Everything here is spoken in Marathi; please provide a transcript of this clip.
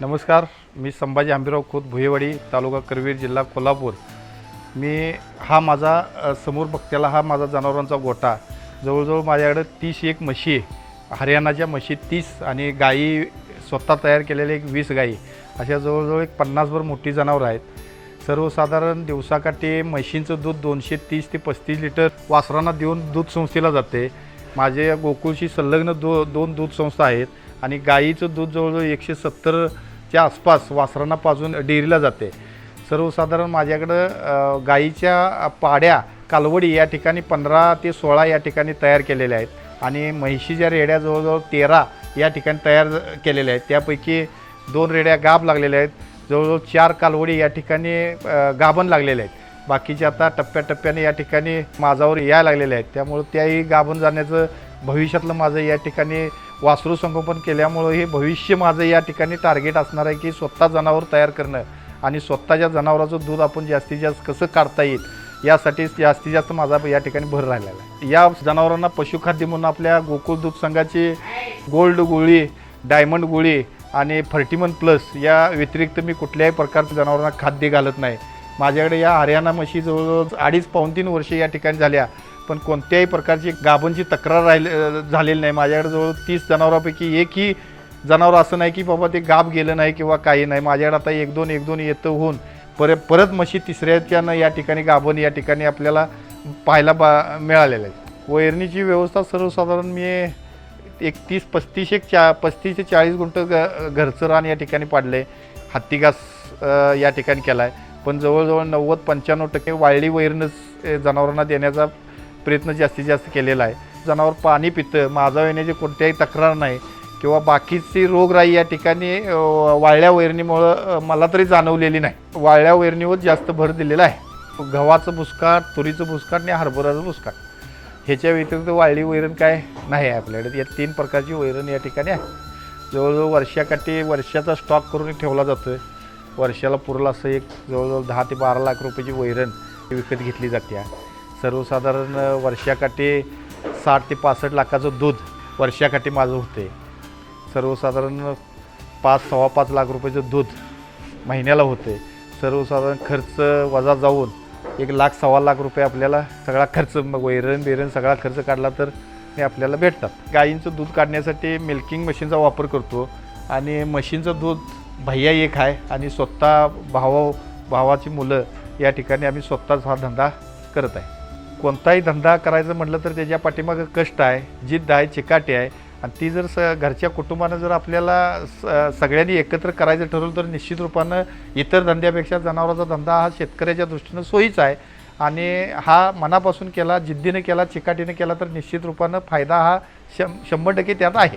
नमस्कार, मी संभाजी आंबीराव खोत, भुयेवाडी, तालुका करवीर, जिल्हा कोल्हापूर। मी माझा समोर बघत्याला हा माझा जनावरांचा गोठा। जवळजवळ माझ्याकडे 30 म्हशी आहे। हरियाणाच्या म्हशी 30 आणि गायी स्वतः तयार केलेले 20 गायी, अशा जवळजवळ 50भर मोठी जनावरं आहेत। सर्वसाधारण दिवसाकाठी म्हशींचं दूध 230 ते 35 लिटर वासरांना देऊन दूध संस्थेला जाते। माझे गोकुळशी संलग्न दोन दूध संस्था आहेत आणि गायीचं दूध जवळजवळ 170च्या आसपास वासरांना पाजून डेअरीला जाते। सर्वसाधारण माझ्याकडं गायीच्या पाड्या कालवडी या ठिकाणी 15 ते 16 या ठिकाणी तयार केलेल्या आहेत आणि म्हशीच्या रेड्या जवळजवळ 13 या ठिकाणी तयार केलेल्या आहेत। त्यापैकी 2 रेड्या गाभ लागलेल्या आहेत। जवळजवळ 4 कालवडी या ठिकाणी गाभण लागलेल्या आहेत। बाकीचे आता टप्प्याटप्प्याने या ठिकाणी माझावर यायला लागलेले आहेत। त्यामुळे त्याही गाभण जाण्याचं भविष्यातलं माझं या ठिकाणी वासरू संगोपन केल्यामुळे हे भविष्य माझं या ठिकाणी टार्गेट असणार आहे की स्वतः जनावर तयार करणं आणि स्वतःच्या जनावराचं दूध आपण जास्तीत जास्त कसं काढता येईल यासाठी जास्तीत जास्त माझा या ठिकाणी भर राहिलेला आहे। या जनावरांना पशुखाद्य म्हणून आपल्या गोकुळ दूध संघाची गोल्ड गोळी, डायमंड गोळी आणि फर्टिमन प्लस या व्यतिरिक्त मी कुठल्याही प्रकारचं जनावरांना खाद्य घालत नाही। माझ्याकडे या हरियाणा म्हशी जवळजवळ 2.5-3 वर्षे या ठिकाणी झाल्या, पण कोणत्याही प्रकारची गाभणची तक्रार झालेली नाही। माझ्याकडे जवळ 30 जनावरांपैकी एकही जनावर असं नाही की बाबा ते गाभ गेलं नाही किंवा काही नाही। माझ्याकडे आता 1-2 येतं होऊन परत म्हशी तिसऱ्याच्यानं या ठिकाणी गाभण या ठिकाणी आपल्याला पाहायला मिळालेलं आहे। वैरणीची व्यवस्था सर्वसाधारण मी 35 ते 40 गुंठ घरचं रान या ठिकाणी पाडले, हत्तीघास या ठिकाणी केला आहे, पण जवळजवळ 90-95% वाळली वैरणच जनावरांना देण्याचा प्रयत्न जास्तीत जास्त केलेला आहे। जनावर पाणी पितं, माझा येण्याची कोणत्याही तक्रार नाही किंवा बाकीची रोगराई या ठिकाणी वाळल्या वैरणीमुळं मला तरी जाणवलेली नाही। वाळल्या वैरणीवर जास्त भर दिलेला आहे। गव्हाचं भुसकाट, तुरीचं भुसकाट आणि हरभऱ्याचं भुसकाट ह्याच्या व्यतिरिक्त वाळली वैरण काय नाही आहे आपल्याकडे। या 3 प्रकारची वैरण या ठिकाणी आहे। जवळजवळ वर्षाचा स्टॉक करून ठेवला जातो आहे। वर्षाला पुरला असं जवळजवळ 10 ते 12 लाख रुपयाची वैरण विकत घेतली जाते। सर्वसाधारण वर्षाकाठी 60 ते 65 लाखाचं दूध वर्षाकाठी माझं होते। सर्वसाधारण 5-5.25 लाख रुपयाचं दूध महिन्याला होते। सर्वसाधारण खर्च वजा जाऊन 1-1.25 लाख रुपये आपल्याला सगळा खर्च, मग वैरण सगळा खर्च काढला तर हे आपल्याला भेटतात। गायींचं दूध काढण्यासाठी मिल्किंग मशीनचा वापर करतो आणि मशीनचं दूध भैया एक आहे आणि स्वतः भावाची मुलं या ठिकाणी आम्ही स्वतःच हा धंदा करत आहे। कोणताही धंदा करायचं म्हटलं तर त्याच्या पाठीमागं कष्ट आहे, जिद्द आहे, चिकाटी आहे आणि ती जर घरच्या कुटुंबानं जर आपल्याला सगळ्यांनी एकत्र करायचं ठरवलं तर निश्चित रूपानं इतर धंद्यापेक्षा जनावरांचा धंदा हा शेतकऱ्याच्या दृष्टीनं सोयीचा आहे आणि हा मनापासून केला, जिद्दीने केला, चिकाटीने केला तर निश्चित रूपानं फायदा हा 100% त्यात आहे।